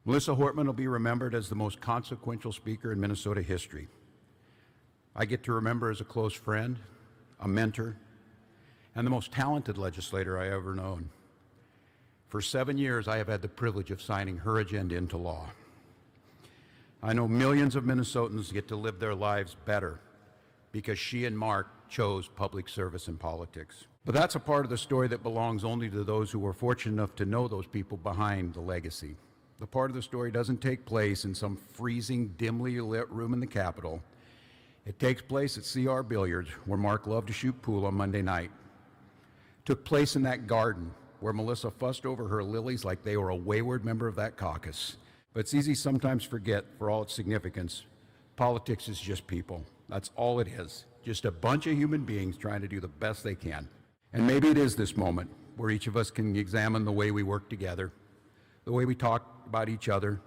Melissa Hortman will be remembered as the most consequential speaker in Minnesota history. I get to remember her as a close friend, a mentor, and the most talented legislator I ever known. For 7 years, I have had the privilege of signing her agenda into law. I know millions of Minnesotans get to live their lives better because she and Mark chose public service and politics. But that's a part of the story that belongs only to those who were fortunate enough to know those people behind the legacy. The part of the story doesn't take place in some freezing, dimly lit room in the Capitol. It takes place at CR Billiards, where Mark loved to shoot pool on Monday night. It took place in that garden where Melissa fussed over her lilies like they were a wayward member of that caucus. But it's easy sometimes to forget, for all its significance, politics is just people. That's all it is, just a bunch of human beings trying to do the best they can. And maybe it is this moment where each of us can examine the way we work together, the way we talk about each other,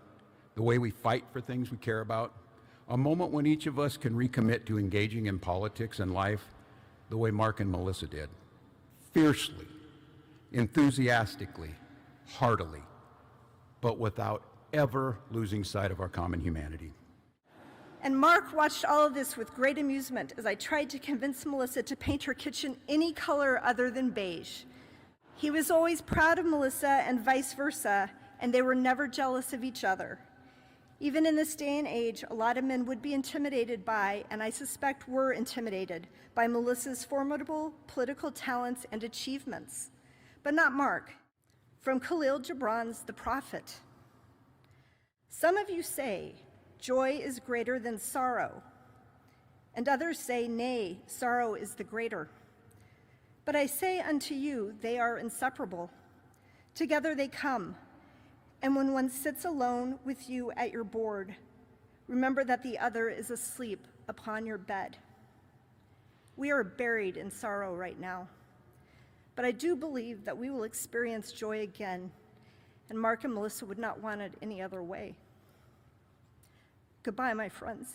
the way we fight for things we care about, a moment when each of us can recommit to engaging in politics and life the way Mark and Melissa did, fiercely, enthusiastically, heartily, but without ever losing sight of our common humanity. And Mark watched all of this with great amusement as I tried to convince Melissa to paint her kitchen any color other than beige. He was always proud of Melissa and vice versa, and they were never jealous of each other. Even in this day and age, a lot of men would be intimidated by, and I suspect were intimidated, by Melissa's formidable political talents and achievements. But not Mark. From Khalil Gibran's The Prophet. Some of you say, joy is greater than sorrow, and others say, nay, sorrow is the greater. But I say unto you, they are inseparable. Together they come. And when one sits alone with you at your board, remember that the other is asleep upon your bed. We are buried in sorrow right now, but I do believe that we will experience joy again, and Mark and Melissa would not want it any other way. Goodbye, my friends.